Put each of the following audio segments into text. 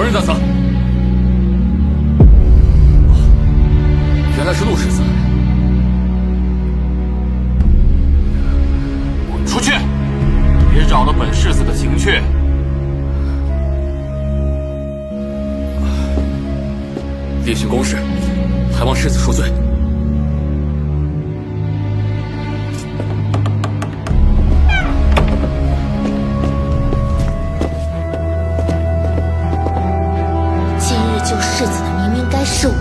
何人在此？原来是陆世子。滚出去！别扰了本世子的情趣。例行公事，还望世子恕罪。今日救世子的明明该是我，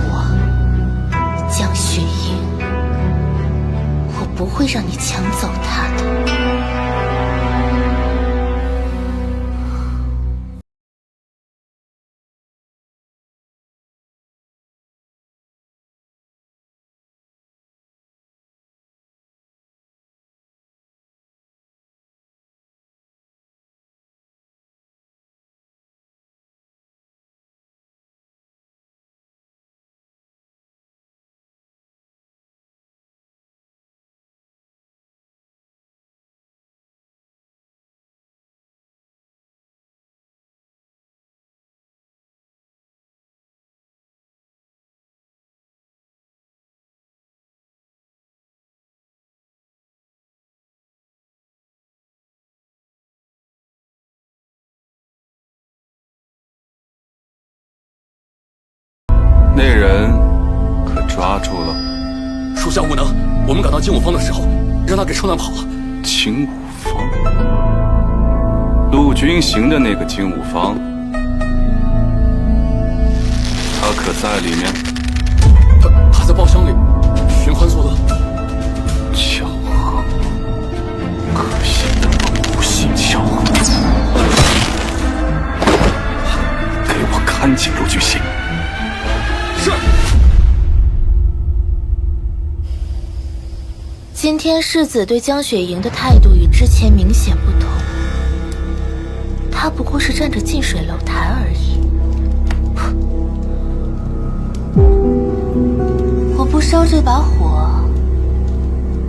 江雪莹，我不会让你抢走她的。那人可抓住了？属下无能，我们赶到金武坊的时候，让他给冲乱跑了。金武坊，陆军行的那个金武坊，他可在里面？他在包厢里寻欢作乐。巧合，可惜的不系巧合。给我看紧陆军行。是。今天世子对江雪莹的态度与之前明显不同，他不过是站着近水楼台而已。我不烧这把火，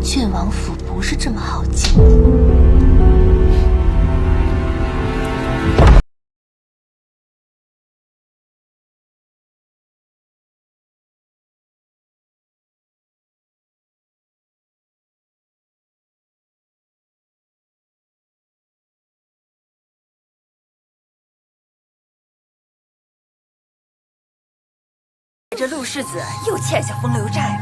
郡王府不是这么好进。这陆世子又欠下风流债了。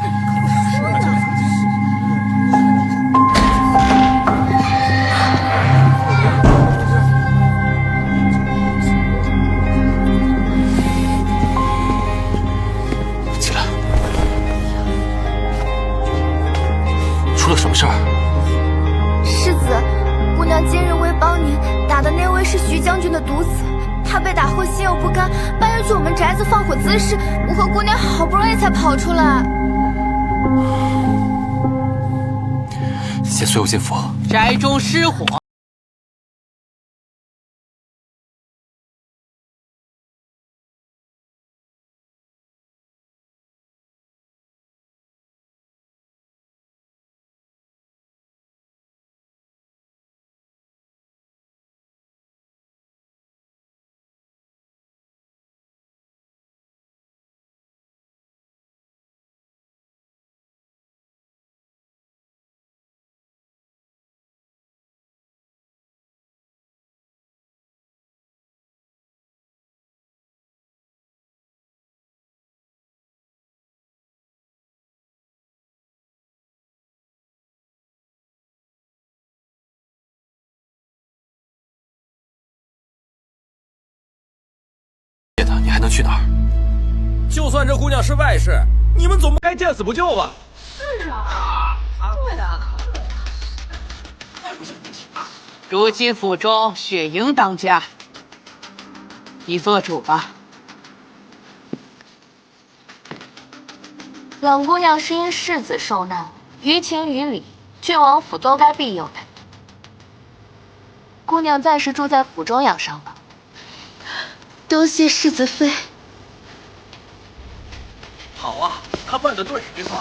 起来。出了什么事儿？世子，姑娘今日为帮您打的那位是徐将军的独子。他被打后心有不甘，半夜去我们宅子放火滋事，我和姑娘好不容易才跑出来。先随我进府。宅中失火。你还能去哪儿？就算这姑娘是外室，你们总不该见死不救吧？是啊，对啊。如今府中雪莹当家，你做主吧。冷姑娘是因世子受难，于情于理，郡王府都该庇佑她。姑娘暂时住在府中养伤吧。多谢世子妃。好啊，他办得对，别怕。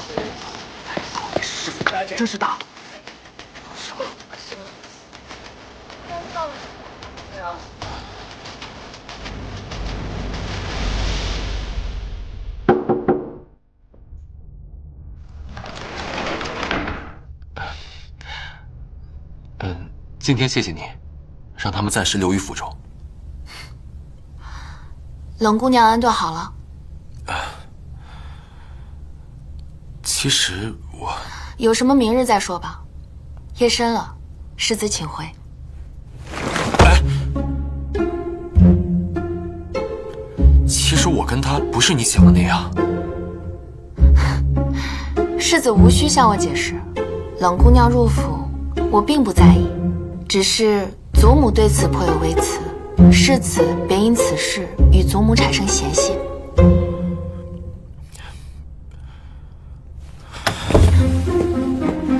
师傅大真是大。今天谢谢你，让他们暂时留于府中。冷姑娘安顿好了。其实我有什么明日再说吧。夜深了，世子请回。其实我跟他不是你想的那样。世子无需向我解释，冷姑娘入府，我并不在意，只是祖母对此颇有微词，世子便因此事与祖母产生嫌隙。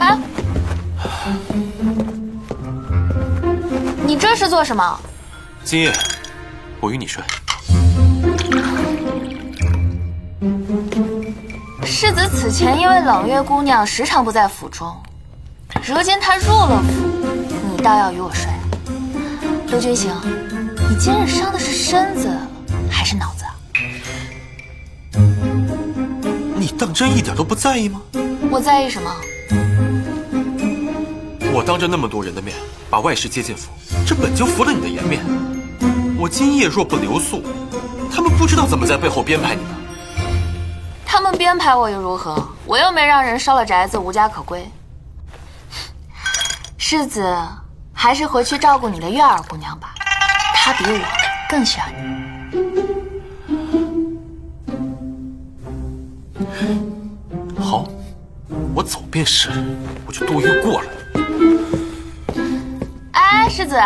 哎，你这是做什么？今夜，我与你睡。世子此前因为冷月姑娘时常不在府中，如今她入了府，你倒要与我睡？陆君行，你今日伤的是身子还是脑子啊？你当真一点都不在意吗？我在意什么？我当着那么多人的面把外室接进府，这本就服了你的颜面。我今夜若不留宿，他们不知道怎么在背后编排你呢。他们编排我又如何？我又没让人烧了宅子，无家可归。世子还是回去照顾你的月儿姑娘吧，她比我更需要你。好，我走便是，我就多约过了。哎，世子，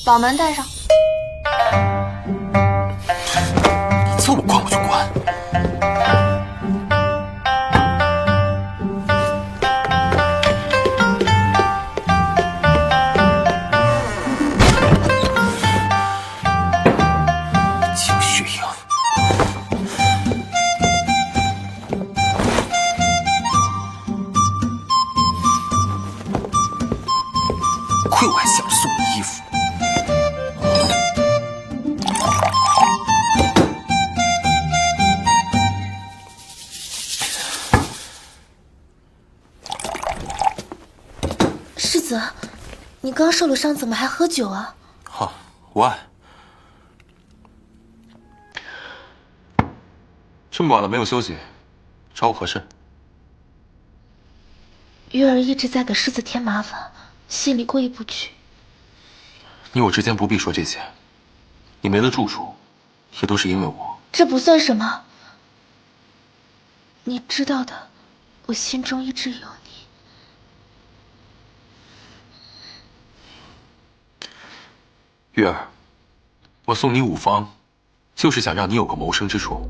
把门带上。你叫我管我就管。江雪莹，亏我还想着送你衣服。世子，你刚受了伤，怎么还喝酒啊？好，无碍。这么晚了没有休息，找我何事？月儿一直在给世子添麻烦，心里过意不去。你我之间不必说这些。你没了住处，也都是因为我。这不算什么。你知道的，我心中一直有你。月儿，我送你5方，就是想让你有个谋生之处。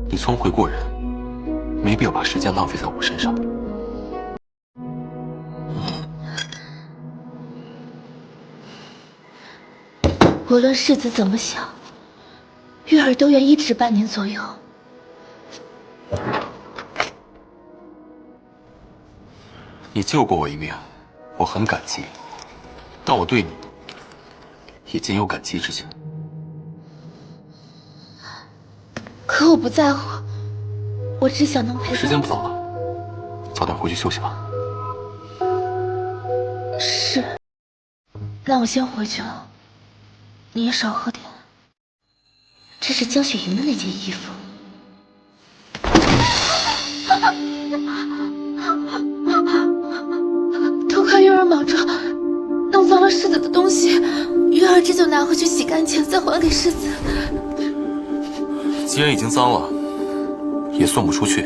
你聪慧过人，没必要把时间浪费在我身上。无论世子怎么想，月儿都愿一直伴您左右。你救过我一命，我很感激，但我对你也仅有感激之情。可我不在乎，我只想能陪时间不早了，早点回去休息吧。是，那我先回去了，你也少喝点。这是江雪莹的那件衣服。都怪月儿莽撞，弄脏了世子的东西，月儿这就拿回去洗干净，再还给世子。既然已经脏了，也送不出去，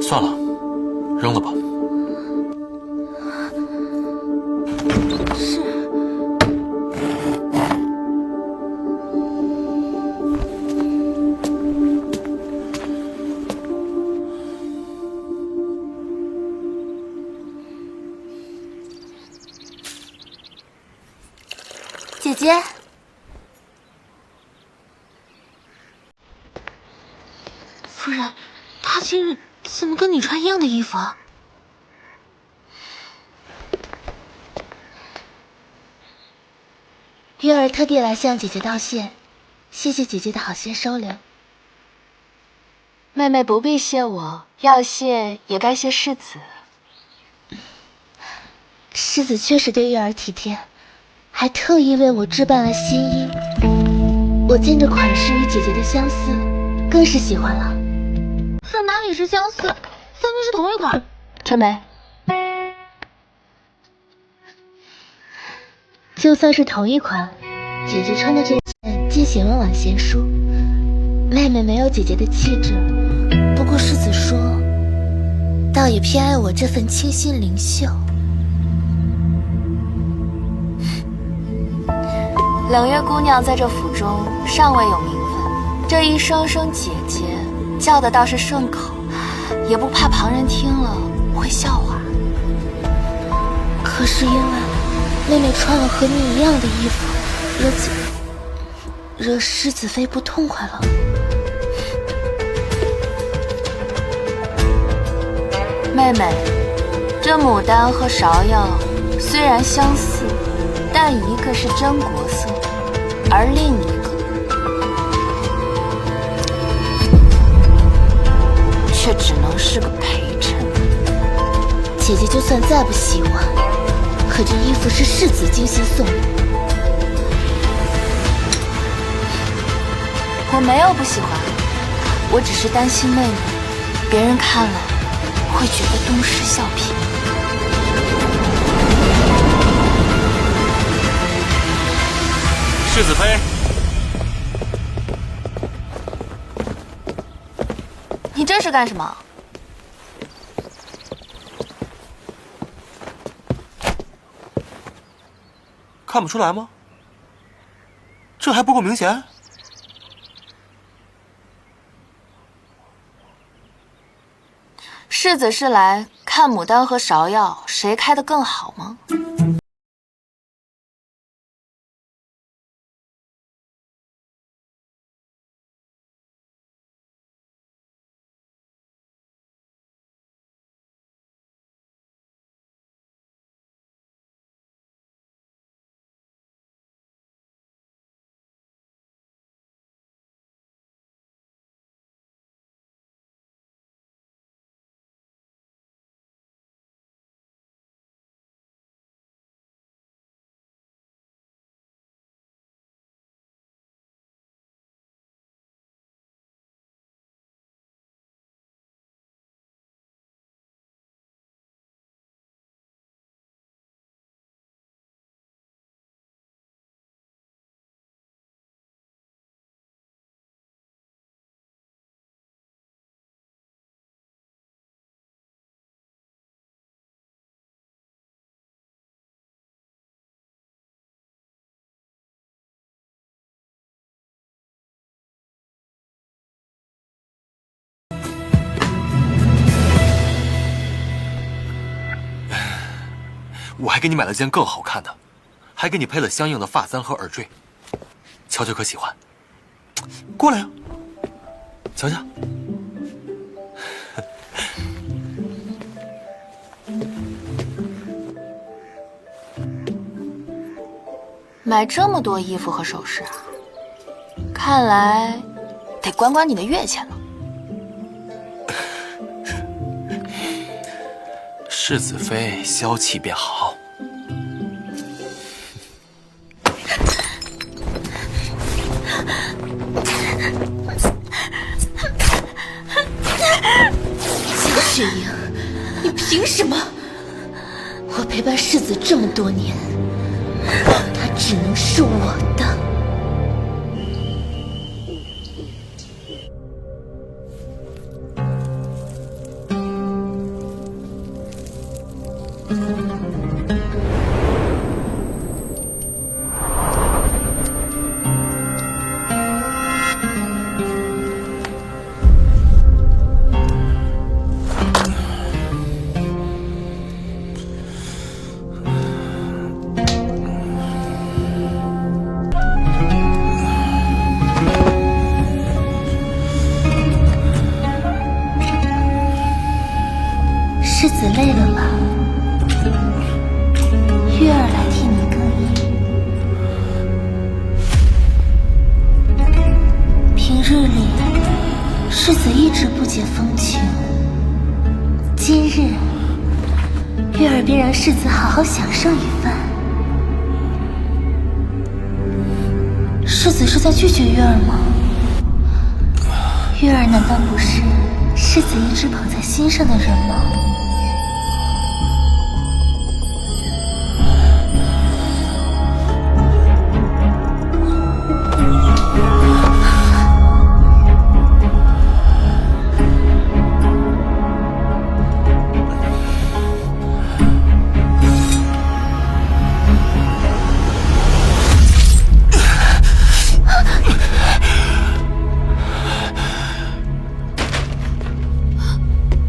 算了，扔了吧。是。姐姐。夫人，他今日怎么跟你穿一样的衣服啊？月儿特地来向姐姐道谢，谢谢姐姐的好心收留。妹妹不必谢我，要谢也该谢世子。世子确实对玉儿体贴，还特意为我置办了新衣。我见这款式与姐姐的相似，更是喜欢了。这哪里是相似，分明是同一款。春梅，就算是同一款，姐姐穿的这件尽显温婉贤淑，妹妹没有姐姐的气质。不过世子说，倒也偏爱我这份清新灵秀。冷月姑娘在这府中尚未有名分，这一声声姐姐叫的倒是顺口，也不怕旁人听了会笑话。可是因为妹妹穿了和你一样的衣服，惹世子妃不痛快了。妹妹，这牡丹和芍药虽然相似，但一个是真国色，而另一个却只能是个陪衬。姐姐就算再不喜欢，可这衣服是世子精心送的。我没有不喜欢，我只是担心妹妹，别人看了会觉得东施效颦。世子妃，你这是干什么？看不出来吗？这还不够明显？世子是来看牡丹和芍药谁开得更好吗？我还给你买了件更好看的，还给你配了相应的发簪和耳坠，乔乔可喜欢？过来呀，瞧瞧。买这么多衣服和首饰啊，看来得管管你的月钱了。世子妃消气便好。江雪莹，你凭什么？我陪伴世子这么多年，他只能是我的。世子累了吧？月儿便让世子好好享受一番。世子是在拒绝月儿吗？月儿难道不是世子一直捧在心上的人吗？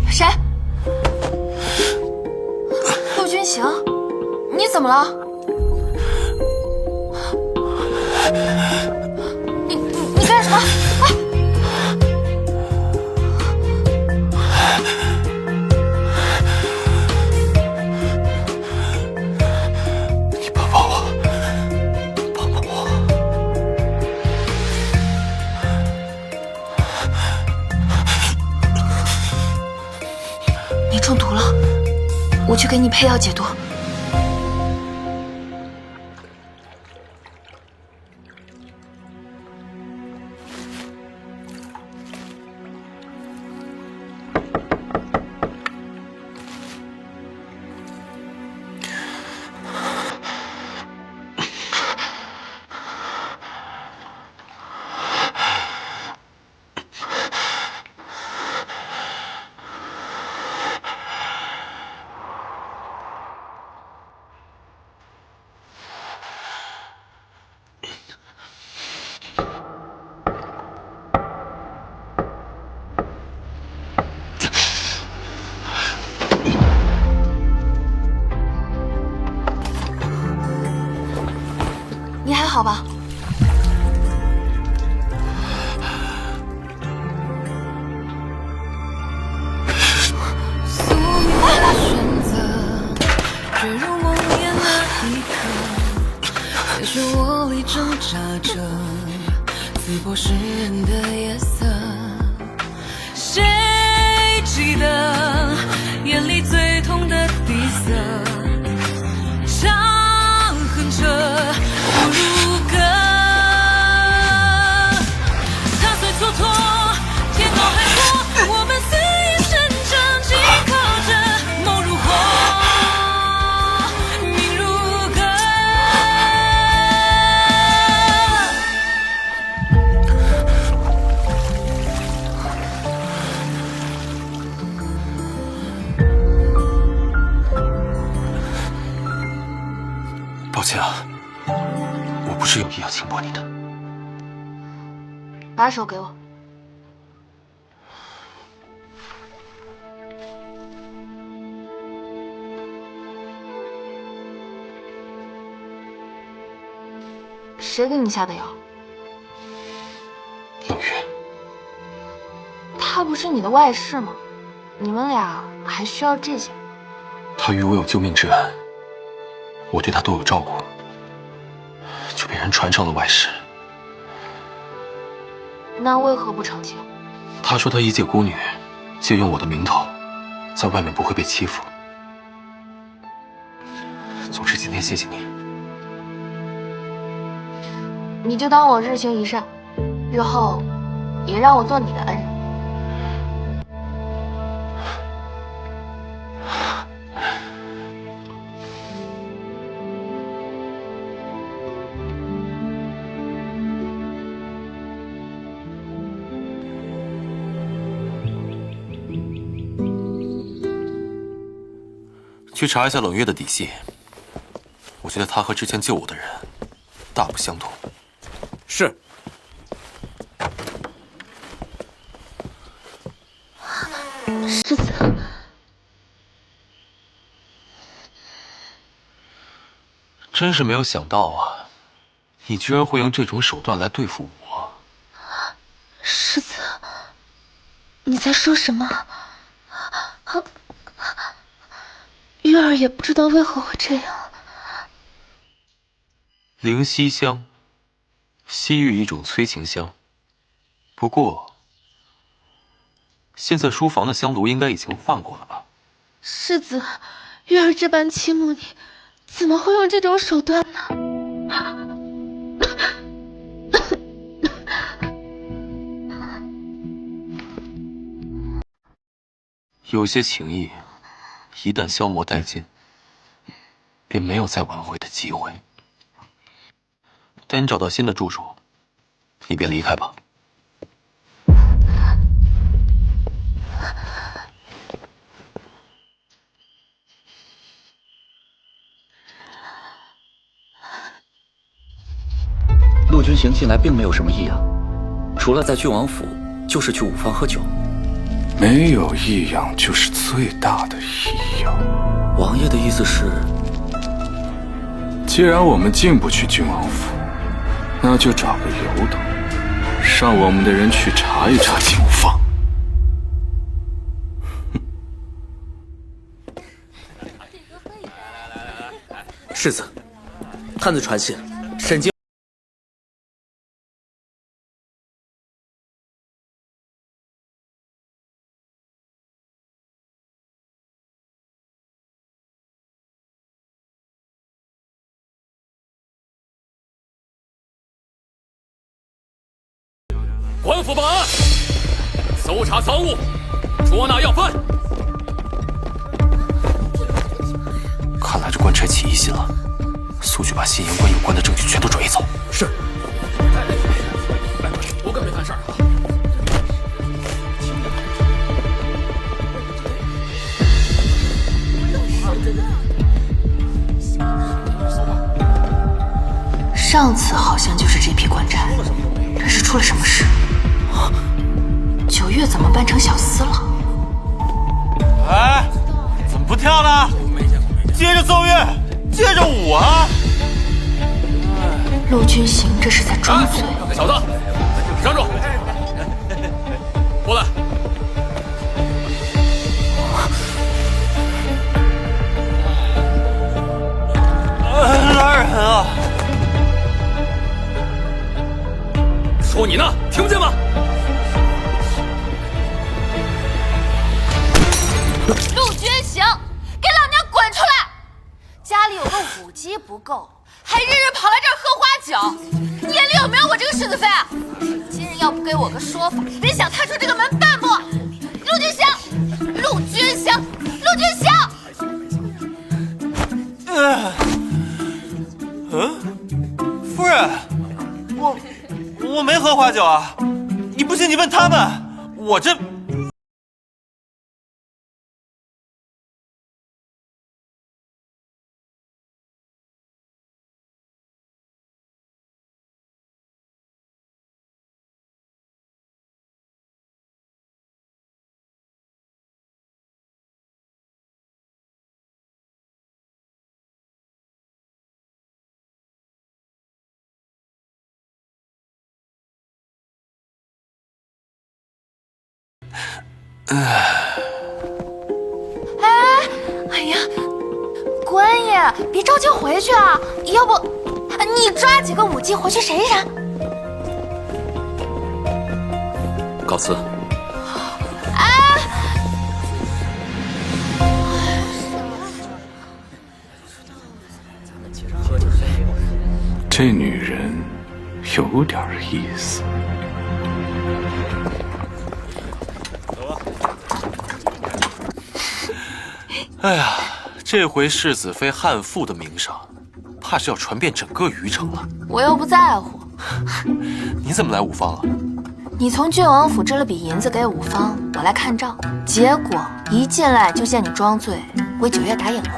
谁？陆君行，你怎么了？你干什么？啊！你帮帮我，帮帮我！你中毒了，我去给你配药解毒。你还好吧？宿命的选择，坠入梦魇那一刻，在漩涡里挣扎着，刺破世人的夜色。谁记得眼里最痛的底色？伤痕着不如歌，踏碎蹉跎，天高海阔，我们肆意生长，紧靠着，梦如火，命如歌。抱歉啊，我不是有意要轻薄你的。把手给我。谁给你下的药？冷月，他不是你的外室吗？你们俩还需要这些？他与我有救命之恩，我对他都有照顾，就被人传上了外室。那为何不成亲？他说他一介孤女，借用我的名头，在外面不会被欺负。总之，今天谢谢你。你就当我日行一善，日后也让我做你的恩人。去查一下冷月的底细，我觉得他和之前救我的人大不相同。是。世子，真是没有想到啊，你居然会用这种手段来对付我。世子，你在说什么？月儿也不知道为何会这样。灵犀香，西域一种催情香。不过，现在书房的香炉应该已经换过了吧？世子，月儿这般倾慕你，怎么会用这种手段呢？有些情谊，一旦消磨殆尽，便没有再挽回的机会。待你找到新的住处，你便离开吧。陆君行近来并没有什么异样，除了在郡王府，就是去五方喝酒。没有异样就是最大的异样。王爷的意思是，既然我们进不去郡王府，那就找个由头，让我们的人去查一查景放。世子，探子传信，沈经。官府办案，搜查赃物，捉拿要犯。看来这官差起疑心了，速去把新营官有关的证据全都转移走。是。我可没犯事儿啊。上次好像就是这批官差，这是出了什么事？9月怎么扮成小厮了？哎，怎么不跳了？接着奏乐，接着舞啊！陆君行这是在装醉。小子，站住！过来。哪人啊？说你呢，听不见吗？陆君行，给老娘滚出来！家里有个舞姬不够，还日日跑来这儿喝花酒，你眼里有没有我这个世子妃啊？今日要不给我个说法，别想踏出这个门半步！陆君行，陆君行，陆君行！夫人，我没喝花酒啊！你不信你问他们，我这……哎呀，官爷，别着急回去啊！要不，你抓几个舞姬回去审一审。告辞。这女人有点意思。哎呀，这回世子妃汉妇的名声，怕是要传遍整个虞城了。我又不在乎。你怎么来五方了？你从郡王府支了笔银子给五方，我来看账，结果一进来就见你装醉，为9月打掩护。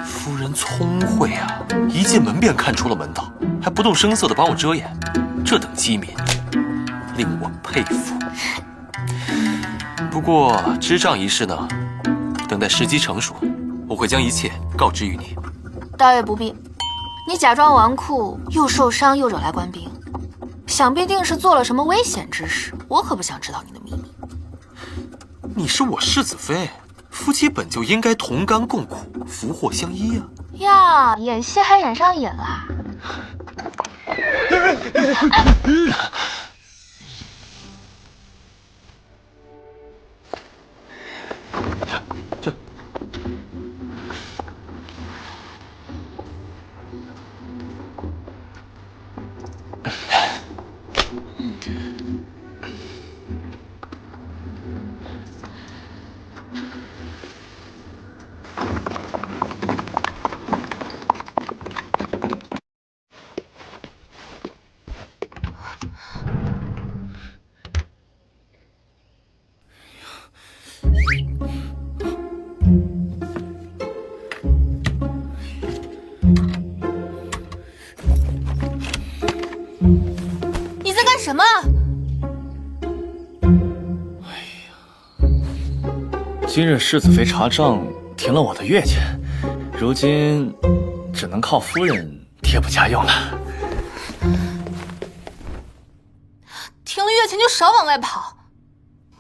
夫人聪慧啊，一进门便看出了门道，还不动声色地帮我遮掩，这等机敏，令我佩服。不过支账一事呢，等待时机成熟，我会将一切告知于你。倒也不必，你假装纨绔，又受伤又惹来官兵，想必定是做了什么危险之事。我可不想知道你的秘密。你是我世子妃，夫妻本就应该同甘共苦，福祸相依啊！呀，演戏还演上瘾啦！什么？今日世子妃查账停了我的月钱，如今只能靠夫人贴补家用了。停了月钱就少往外跑，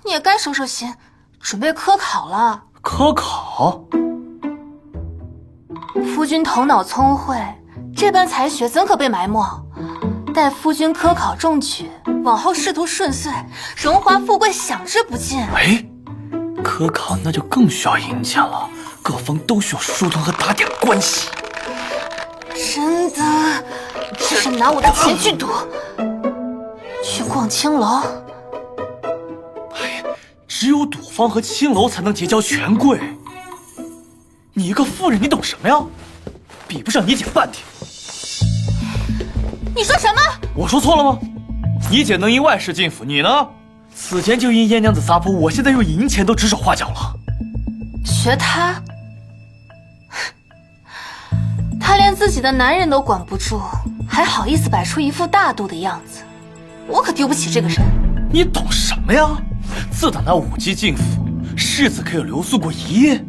你也该收收心，准备科考了。科考？夫君头脑聪慧，这般才学怎可被埋没？待夫君科考中举，往后仕途顺遂，荣华富贵享之不尽。哎，科考那就更需要银钱了，各方都需要疏通和打点关系。真的，只是拿我的钱去赌，去逛青楼。哎，只有赌坊和青楼才能结交权贵。你一个妇人，你懂什么呀？比不上你姐半点。你说什么？我说错了吗？你姐能因外事进府，你呢？此前就因燕娘子撒泼，我现在用银钱都指手画脚了。学她？她连自己的男人都管不住，还好意思摆出一副大度的样子，我可丢不起这个人。你懂什么呀？自打那武姬进府，世子可有留宿过一夜？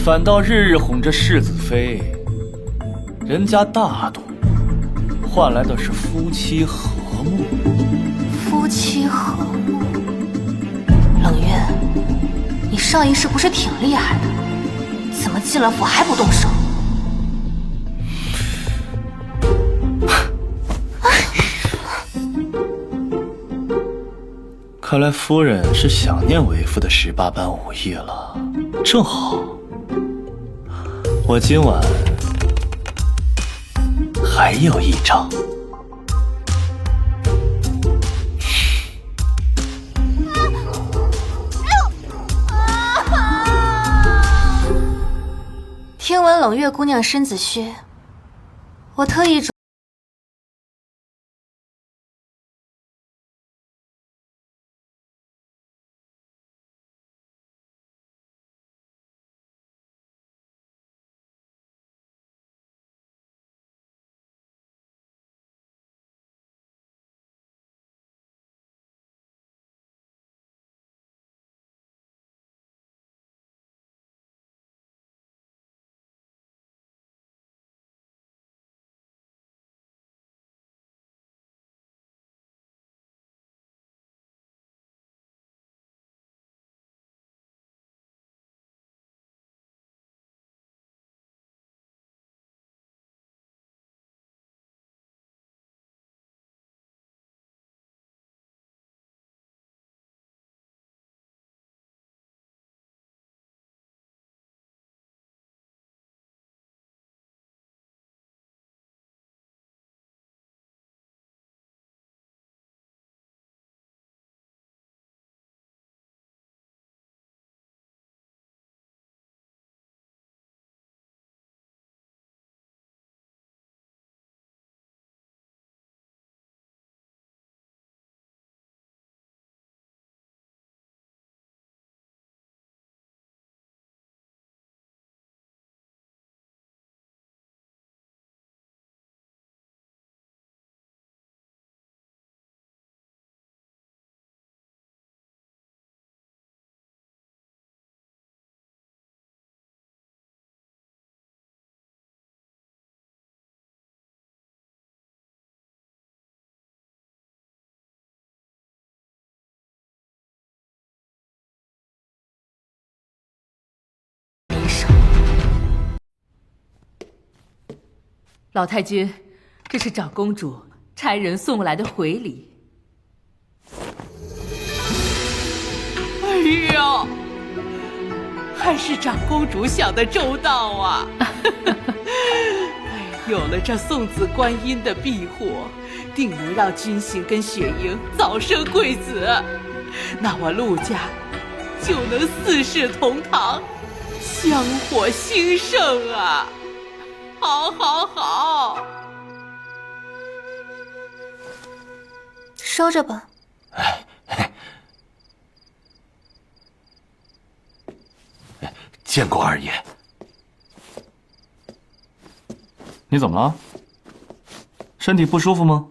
反倒日日哄着世子妃，人家大度，换来的是夫妻和睦。夫妻和睦？冷月，你上一世不是挺厉害的，怎么进了府还不动手？看来夫人是想念为夫的18般武艺了，正好，我今晚还有一招。听闻冷月姑娘身子虚，我特意老太君，这是长公主差人送来的回礼。哎呀，还是长公主想得周到啊！有了这送子观音的庇护，定能让君行跟雪莹早生贵子，那我陆家就能四世同堂，香火兴盛啊！好，好，好，收着吧。见过二爷。你怎么了？身体不舒服吗？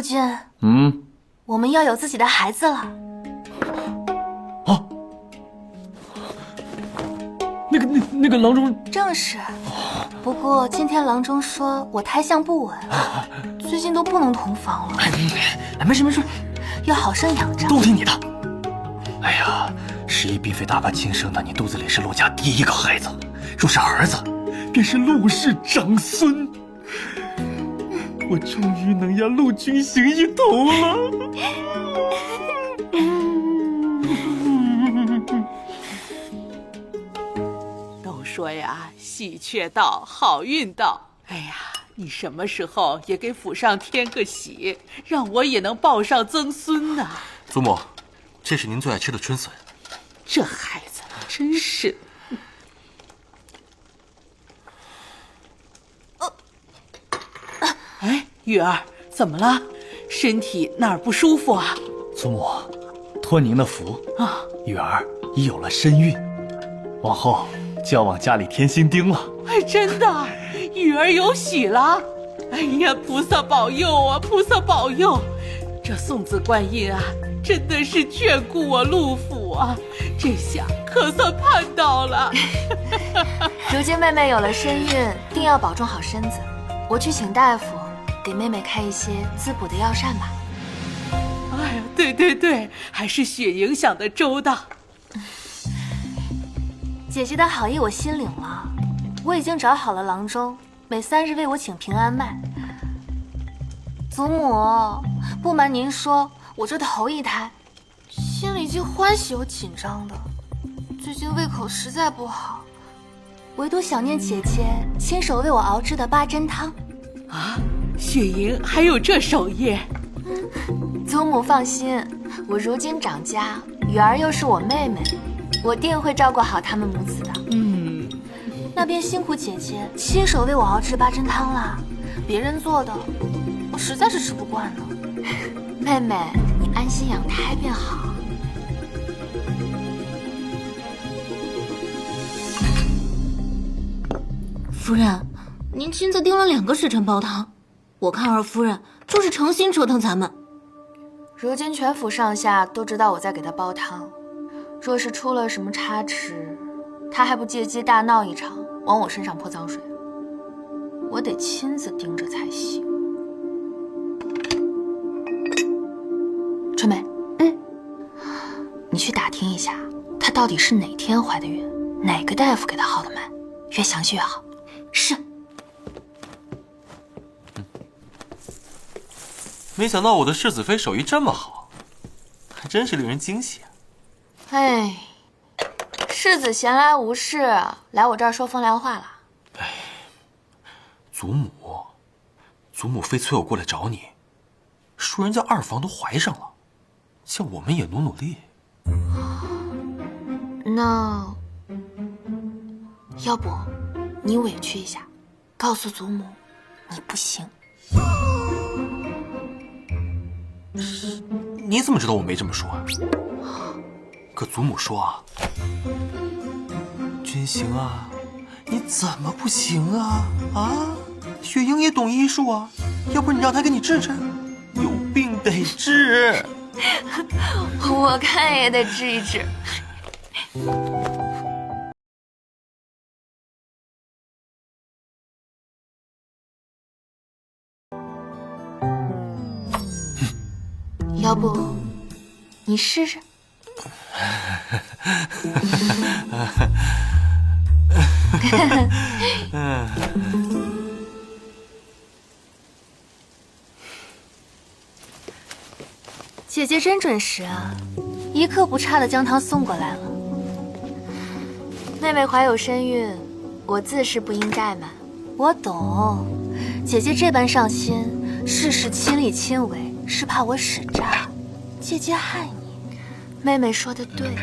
夫君，我们要有自己的孩子了。啊，那个郎中正是，不过今天郎中说我胎相不稳，最近都不能同房了。没事，要好生养着。都听你的。哎呀，11嫔妃大爸亲生的，你肚子里是陆家第一个孩子，若是儿子，便是陆氏长孙。我终于能压陆君行一头了。都说呀，喜鹊到，好运到。哎呀，你什么时候也给府上添个喜，让我也能抱上曾孙呢？祖母，这是您最爱吃的春笋。这孩子真是。哎，玉儿，怎么了？身体哪儿不舒服啊？祖母，托您的福啊，玉儿已有了身孕，往后就要往家里添新丁了。哎，真的，玉儿有喜了！哎呀，菩萨保佑啊，菩萨保佑！这送子观音啊，真的是眷顾我陆府啊，这下可算盼到了。如今妹妹有了身孕，定要保重好身子。我去请大夫，给妹妹开一些滋补的药膳吧。哎呀，对，还是雪莹想的周到。姐姐的好意我心领了，我已经找好了郎中，每3日为我请平安麦。祖母，不瞒您说，我这头一胎，心里既欢喜又紧张的，最近胃口实在不好，唯独想念姐姐亲手为我熬制的八珍汤。啊，雪莹还有这手艺？祖母放心，我如今长家，雨儿又是我妹妹，我定会照顾好她们母子的。那便辛苦姐姐亲手为我熬制八珍汤啦，别人做的，我实在是吃不惯呢。妹妹，你安心养胎便好。夫人，您亲自盯了2个时辰煲汤，我看二夫人就是诚心折腾咱们。如今全府上下都知道我在给她煲汤，若是出了什么差池，她还不借机大闹一场，往我身上泼脏水，我得亲自盯着才行。春梅，你去打听一下，她到底是哪天怀的孕，哪个大夫给她号的脉，越详细越好。是。没想到我的世子妃手艺这么好，还真是令人惊喜啊！哎，世子闲来无事，来我这儿说风凉话了。哎，祖母非催我过来找你，说人家二房都怀上了，叫我们也努努力。那要不你委屈一下，告诉祖母你不行。你怎么知道我没这么说啊？可祖母说啊，君行啊，你怎么不行啊？啊，雪莹也懂医术啊，要不你让她给你治治，有病得治。我看也得治一治。要不你试试？姐姐真准时啊，一刻不差的将汤送过来了。妹妹怀有身孕，我自是不应怠慢。我懂，姐姐这般上心，事事亲力亲为，是怕我使诈，借机害你。妹妹说的对。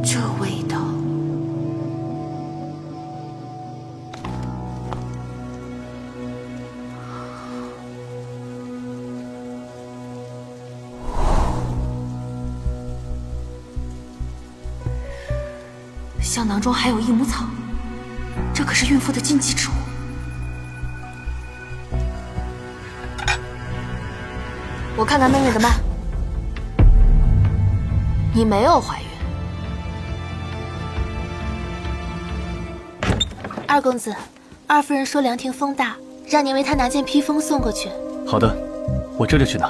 这味道，香囊中还有益母草，这这可是孕妇的禁忌之物。我看看妹妹的脉，你没有怀孕。二公子，二夫人说凉亭风大，让您为她拿件披风送过去。好的，我这就去拿。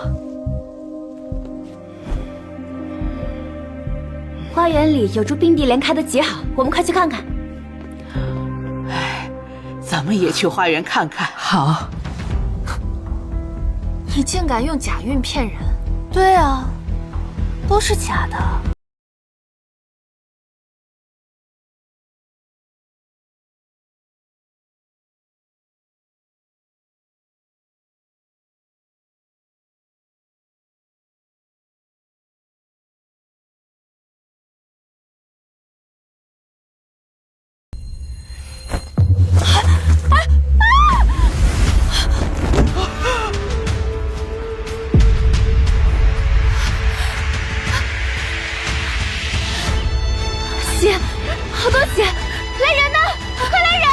花园里有株冰碧莲开得极好，我们快去看看。咱们也去花园看看。好。你竟敢用假孕骗人？对啊，都是假的。血，好多血！来人呐！快来人！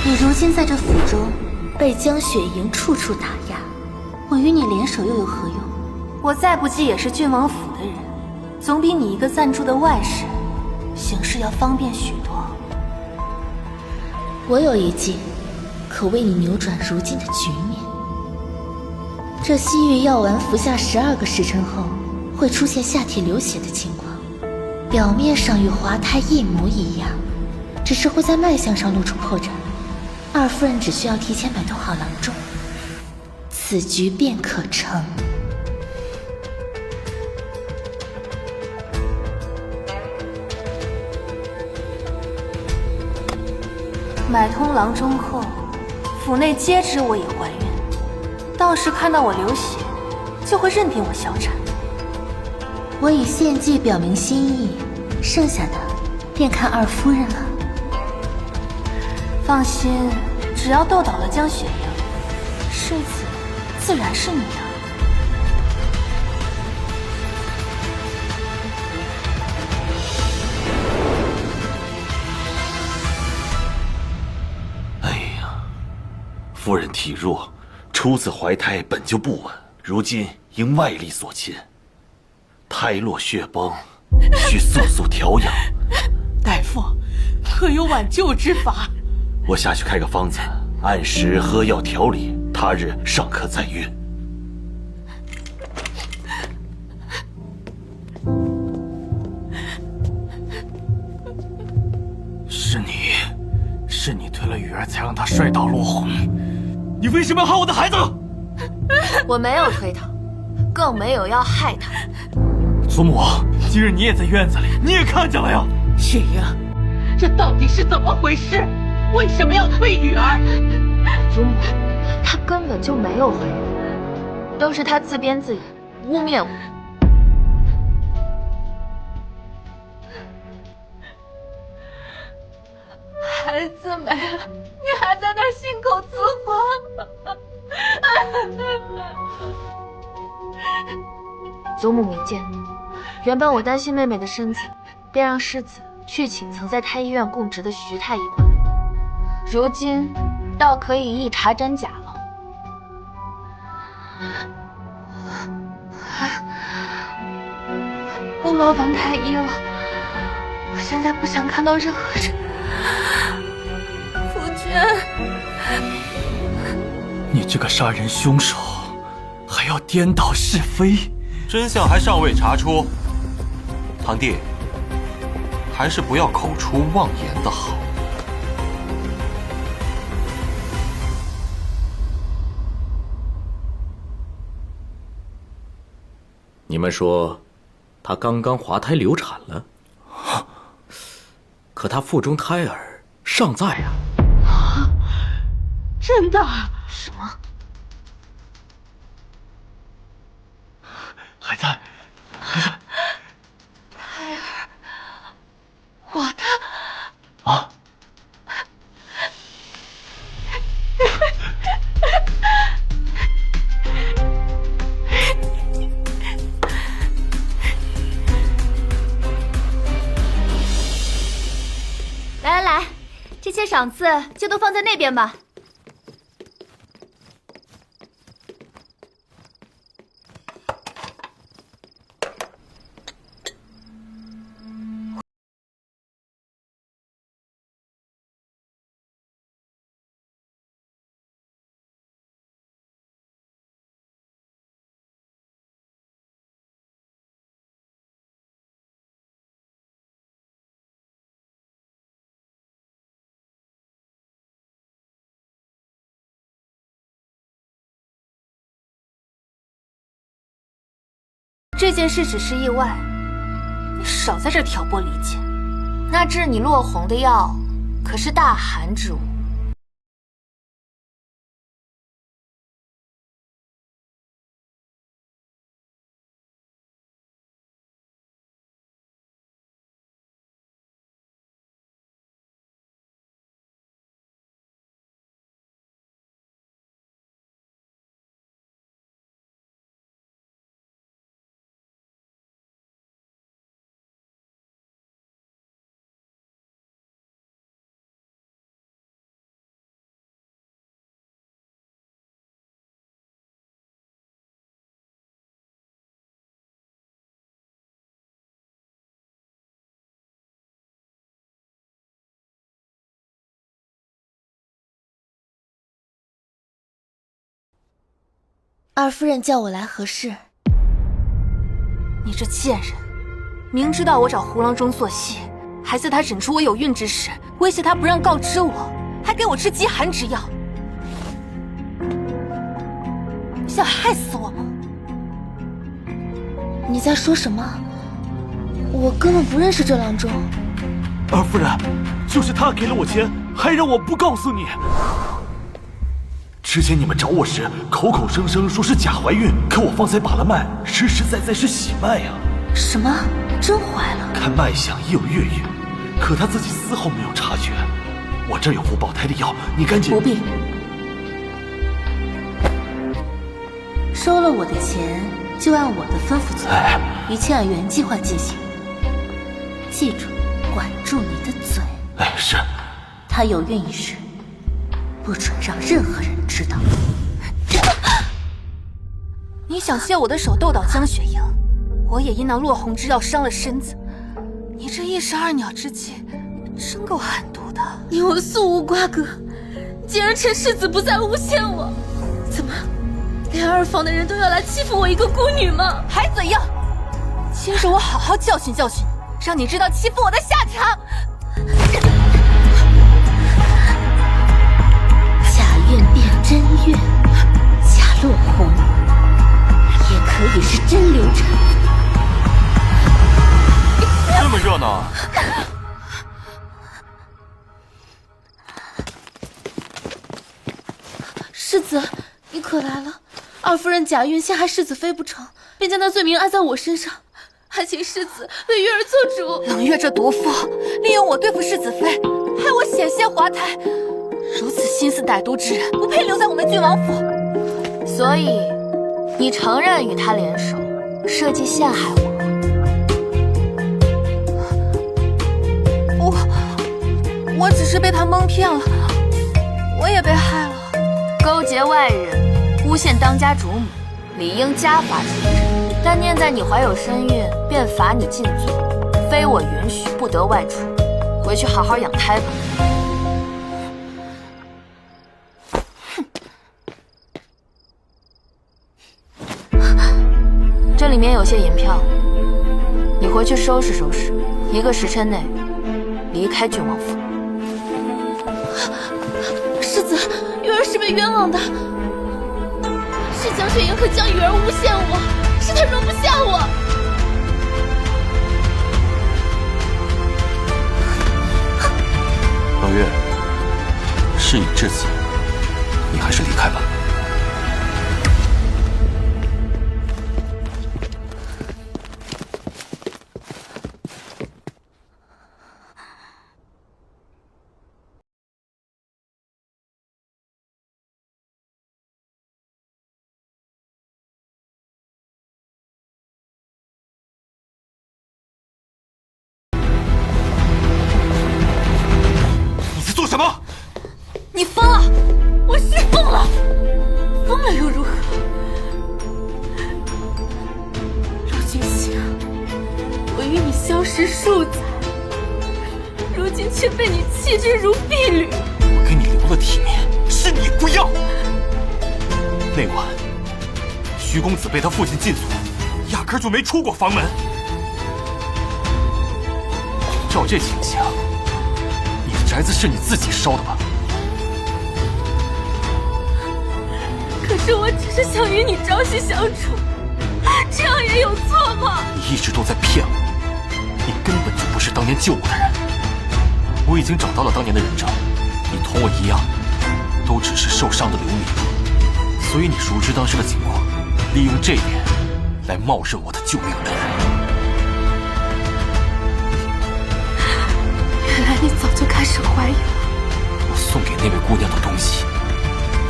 你如今在这府中被江雪莹处处打压，我与你联手又有何用？我再不济也是郡王府的人，总比你一个暂住的外室行事要方便许多。我有一计，可为你扭转如今的局面。这西域药丸服下12个时辰后，会出现下体流血的情况，表面上与滑胎一模一样，只是会在脉象上露出破绽。二夫人只需要提前买通好郎中，此局便可成。买通郎中后，府内皆知我已怀孕，到时看到我流血，就会认定我小产。我已献计表明心意，剩下的便看二夫人了。放心，只要斗倒了江雪莹，世子自然是你的。夫人体弱，初次怀胎本就不稳，如今因外力所侵，胎落血崩，需速速调养。大夫，可有挽救之法？我下去开个方子，按时喝药调理，他日尚可再孕。是你推了雨儿，才让她摔倒落红。你为什么要害我的孩子？我没有推他，更没有要害他。祖母，今日你也在院子里，你也看见了呀。雪莹，这到底是怎么回事？为什么要推雨儿？祖母，她根本就没有怀孕，都是她自编自语，污蔑我。孩子没了，你还在那儿信口雌黄。祖母明鉴，原本我担心妹妹的身子，便让世子去请曾在太医院供职的徐太医过来，如今倒可以一查真假了。我劳烦太医了，我现在不想看到任何人。夫君，你这个杀人凶手，还要颠倒是非，真相还尚未查出，堂弟，还是不要口出妄言的好。你们说，她刚刚滑胎流产了，可她腹中胎儿尚在啊！真的？什么？还在？胎儿，我的啊！这些赏赐就都放在那边吧。这件事只是意外，你少在这挑拨离间。那治你落红的药，可是大寒之物。二夫人叫我来何事？你这贱人，明知道我找胡郎中做戏，还在他诊出我有孕之时，威胁他不让告知我，还给我吃饥寒之药，想害死我吗？你在说什么？我根本不认识这郎中。二夫人，就是他给了我钱，还让我不告诉你。之前你们找我时，口口声声说是假怀孕，可我方才把了脉，实实在在是喜脉呀。什么？真怀了？看脉象也有月余，可他自己丝毫没有察觉。我这儿有副保胎的药，你赶紧。不必。收了我的钱，就按我的吩咐做，一切按原计划进行。记住，管住你的嘴。哎，是。他有孕一事，不准让任何人知道。你想借我的手斗倒江雪莹，我也因那落红之药伤了身子。你这一石二鸟之计，真够狠毒的。你我素无瓜葛，竟然趁世子不在诬陷我，怎么，连二房的人都要来欺负我一个孤女吗？还怎样？今日我好好教训教训你，让你知道欺负我的下场。假孕变真孕，假落红也可以是真流产。这么热闹啊！世子，你可来了！二夫人假孕陷害世子妃不成，便将那罪名安在我身上，还请世子为月儿做主。冷月这毒妇利用我对付世子妃，害我险些滑胎。如此心思歹毒之人，不配留在我们郡王府。所以，你承认与他联手，设计陷害我？我只是被他蒙骗了，我也被害了。勾结外人，诬陷当家主母，理应家法处置。但念在你怀有身孕，便罚你禁足，非我允许，不得外出。回去好好养胎吧。这里面有些银票，你回去收拾收拾，1个时辰内离开郡王府。世子，月儿是被冤枉的，是江雪莹和江雨儿诬陷我，是她容不下我。老月，事已至此，你还是离开吧。你在做什么？你疯了！我是疯了，疯了又如何？陆君行，我与你相识数载，如今却被你弃之如敝履。我给你留了体面，是你不要。那晚，徐公子被他父亲禁足，压根就没出过房门。照这情形，你的宅子是你自己烧的吧？可是我只是想与你朝夕相处，这样也有错吗？你一直都在骗我，你根本就不是当年救我的人。我已经找到了当年的人证，你同我一样，都只是受伤的流民，所以你熟知当时的情况，利用这点来冒认我的救命恩人。原来你早就开始怀疑我。我送给那位姑娘的东西，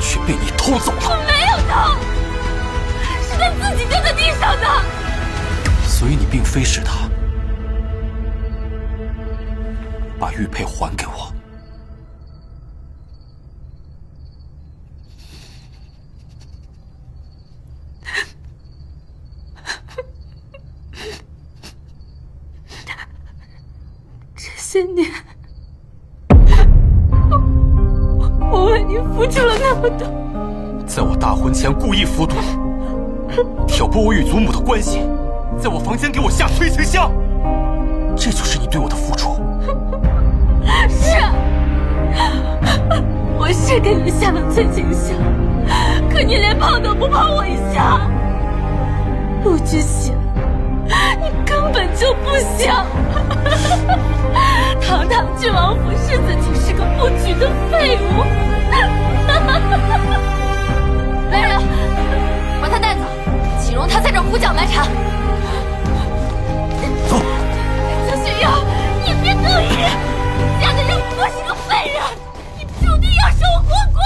却被你偷走了。我没有偷，是他自己丢在地上的。所以你并非是他。把玉佩还给我。这些年，我为你付出了那么多。在我大婚前故意服毒，挑拨我与祖母的关系，在我房间给我下催情香，这就是你对我的付出。是，我是给你下了催情香，可你连碰都不碰我一下。陆君行，你根本就不想。堂堂郡王府世子只是个不举的废物。来人，把他带走，岂容他在这胡搅蛮缠。走。江雪瑶，你别得意。嫁的人不过是个废人，你注定要守活寡。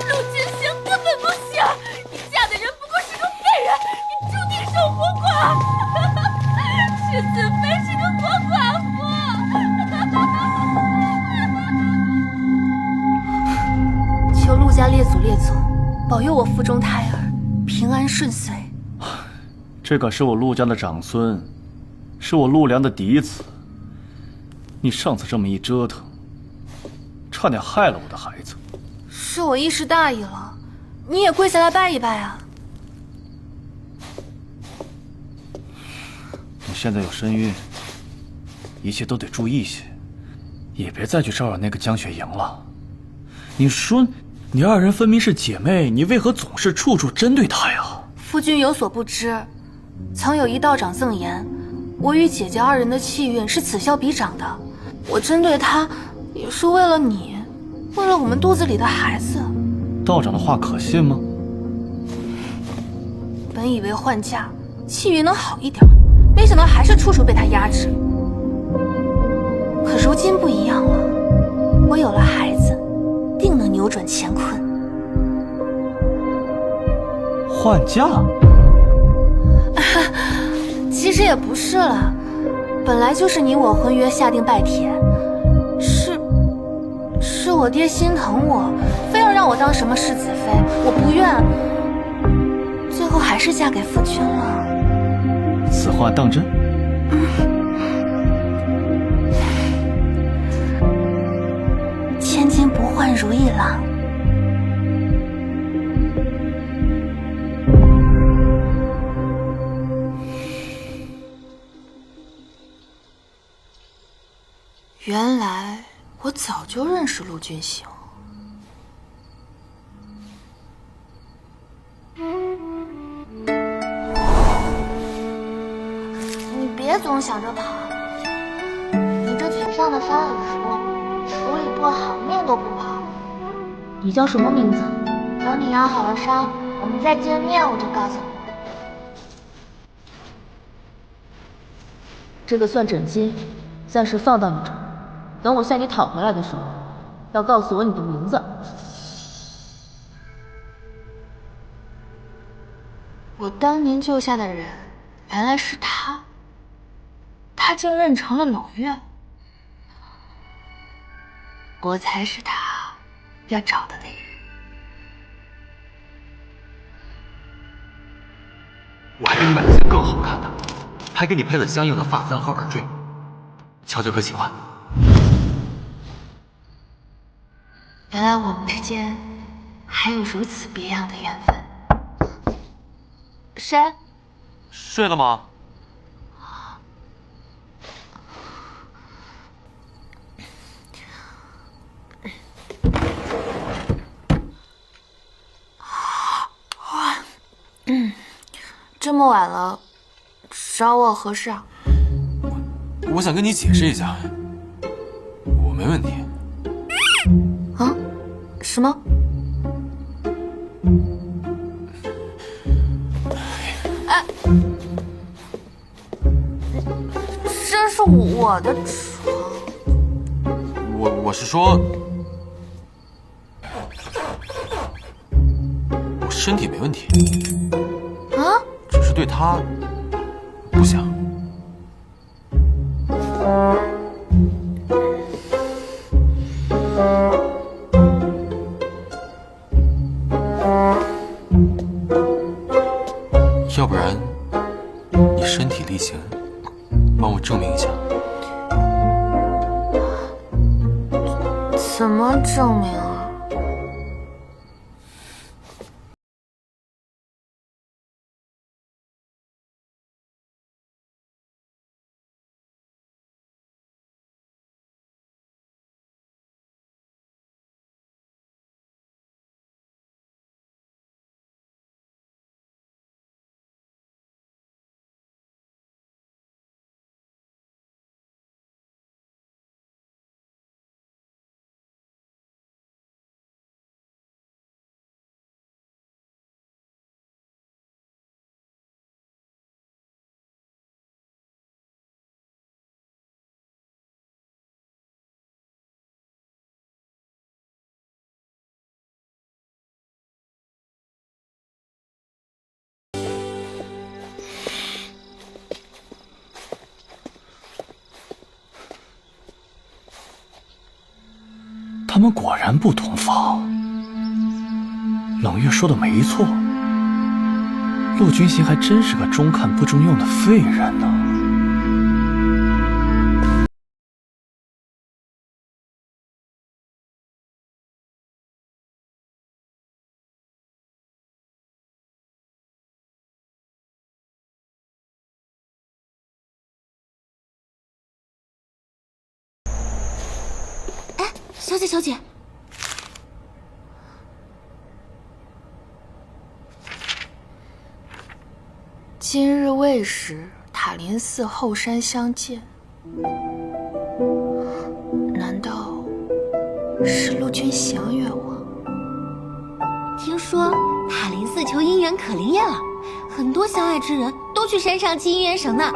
陆君行根本不行，你嫁的人不过是个废人，你注定守活寡。世子妃是个活寡妇。求陆家列祖列宗保佑我腹中胎儿平安顺遂。这可是我陆家的长孙，是我陆良的嫡子。你上次这么一折腾，差点害了我的孩子。是我一时大意了，你也跪下来拜一拜啊。你现在有身孕，一切都得注意些，也别再去招惹那个江雪莹了。你说，你二人分明是姐妹，你为何总是处处针对她呀？夫君有所不知，曾有一道长赠言，我与姐姐二人的气运是此消彼长的。我针对她，也是为了你，为了我们肚子里的孩子。道长的话可信吗？本以为换嫁气运能好一点，没想到还是处处被他压制。可如今不一样了，我有了孩子，定能扭转乾坤。换嫁？其实也不是了，本来就是你我婚约下定拜帖，是我爹心疼我，非要让我当什么世子妃，我不愿，最后还是嫁给夫君了。此话当真？千金不换如意郎。原来我早就认识陆君行。你别总想着跑，你这腿上的伤有说，处理不好命都不保。你叫什么名字？等你养好了伤，我们再见面，我就告诉你。这个算诊金，暂时放到你这儿，等我向你讨回来的时候，要告诉我你的名字。我当年救下的人，原来是他，他竟认成了冷月，我才是他要找的那人。我还给你买了件更好看的，还给你配了相应的发簪和耳坠，乔乔可喜欢？原来我们之间还有如此别样的缘分。谁？睡了吗？这么晚了，找我何事啊？我想跟你解释一下，我没问题。啊？什么？哎，这是我的床。我是说，我身体没问题。啊？只是对他不想。要不然，你身体力行，帮我证明一下。怎么证明啊？他们果然不同房。冷月说的没错，陆君行还真是个中看不中用的废人呢。小姐，小姐，今日未时，塔林寺后山相见，难道是陆君行约我？听说塔林寺求姻缘可灵验了，很多相爱之人都去山上祭姻缘绳呢。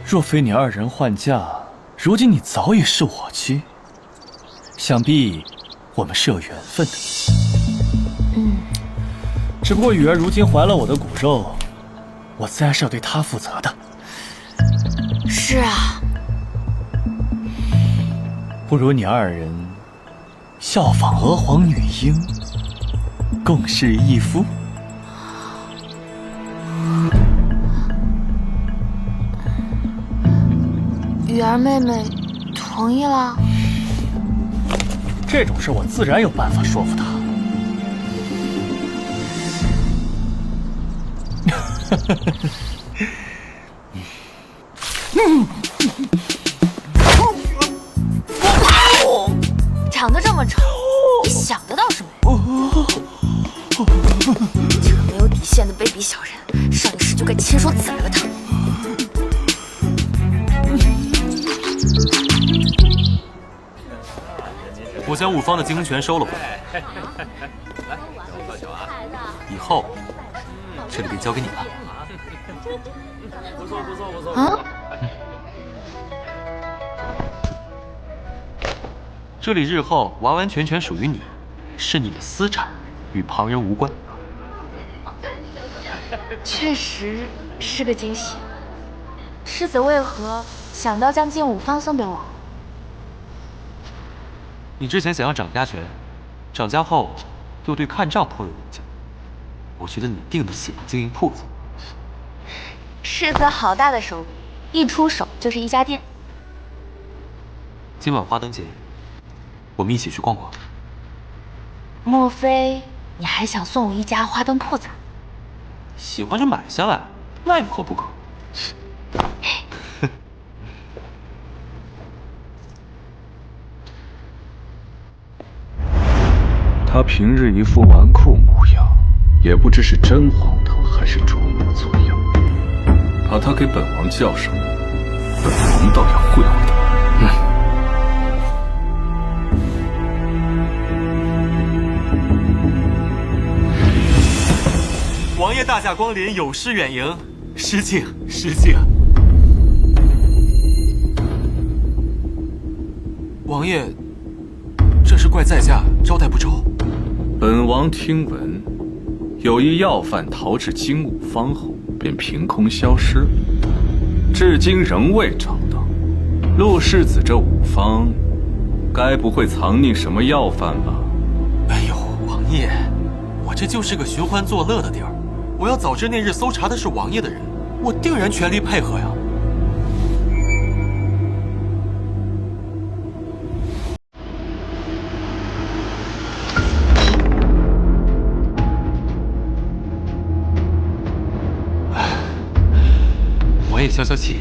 若非你二人换嫁，如今你早已是我妻。想必我们是有缘分的。只不过雨儿如今怀了我的骨肉，我自然是要对她负责的。是啊，不如你二人效仿娥皇女英，共侍一夫。雨儿妹妹同意了。这种事我自然有办法说服她。长得这么丑，你想得到什么？这个没有底线的卑鄙小人，上一世就该亲手宰了他。我将武方的经营权收了回来，以后这里便交给你了。啊？这里日后完完全全属于你，是你的私产，与旁人无关。确实是个惊喜。世子为何想到将金武方送给我？你之前想要掌家权，掌家后又对看账颇有意见，我觉得你定得起经营铺子。世子好大的手笔，一出手就是一家店。今晚花灯节，我们一起去逛逛。莫非你还想送我一家花灯铺子？喜欢就买下来，那有何不可？他平日一副纨绔模样，也不知是真荒唐还是装模作样。把他给本王叫上，本王倒要会会他。王爷大驾光临，有失远迎，失敬失敬。王爷，这是怪在下招待不周。本王听闻，有一要犯逃至金武方后，便凭空消失了，至今仍未找到。陆世子这武方，该不会藏匿什么要犯吧？哎呦，王爷，我这就是个寻欢作乐的地儿。我要早知那日搜查的是王爷的人，我定然全力配合呀。我也消消气。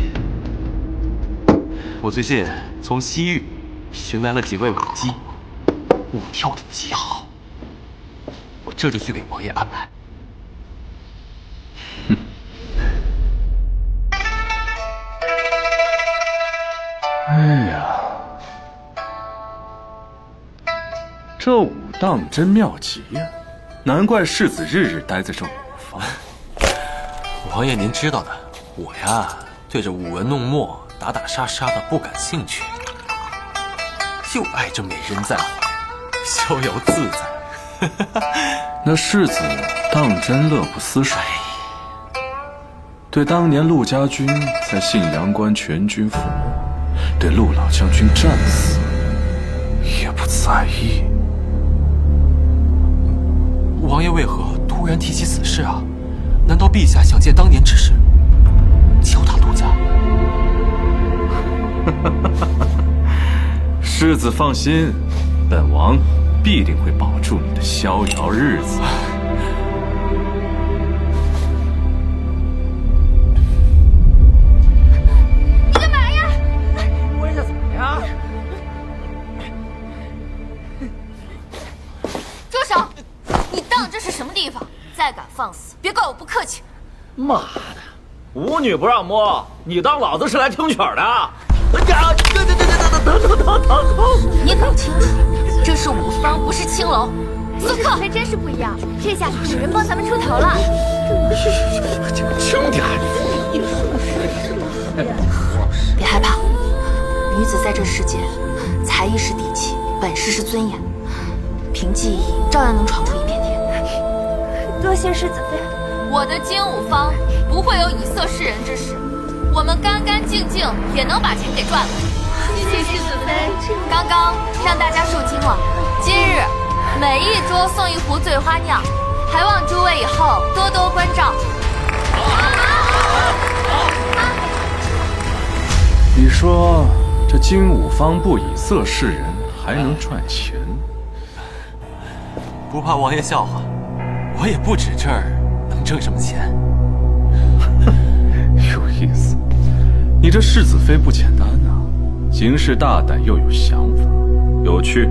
我最近从西域寻来了几位舞姬，舞跳的极好，我这就去给王爷安排。哎呀，这武当真妙极呀！难怪世子日日待在这武方。王爷您知道的，我呀对这舞文弄墨、打打杀杀的不感兴趣，就爱这美人在怀，逍遥自在。那世子当真乐不思蜀，对当年陆家军在信阳关全军覆没，对陆老将军战死也不在意。王爷为何突然提起此事啊？难道陛下想借当年之事敲打陆家？世子放心，本王必定会保住你的逍遥日子。你干嘛呀？我这怎么呀？住手！你当这是什么地方？再敢放肆，别怪我不客气。妈的，舞女不让摸，你当老子是来听曲儿的？你搞清楚，这是武方，不是青楼。送客！还真是不一样，这下有人帮咱们出头了。轻点儿！别害怕，女子在这世间，才艺是底气，本事是尊严，凭技艺照样能闯出一片天。多谢世子妃。我的金武方不会有以色示人之事，我们干干净净也能把钱给赚了。谢谢世子妃。刚刚让大家受惊了，今日每一桌送一壶醉花酿，还望诸位以后多多关照。你说这金武方不以色示人，还能赚钱？不怕王爷笑话，我也不止这儿能挣什么钱。有意思，你这世子妃不简单啊，行事大胆又有想法，有趣。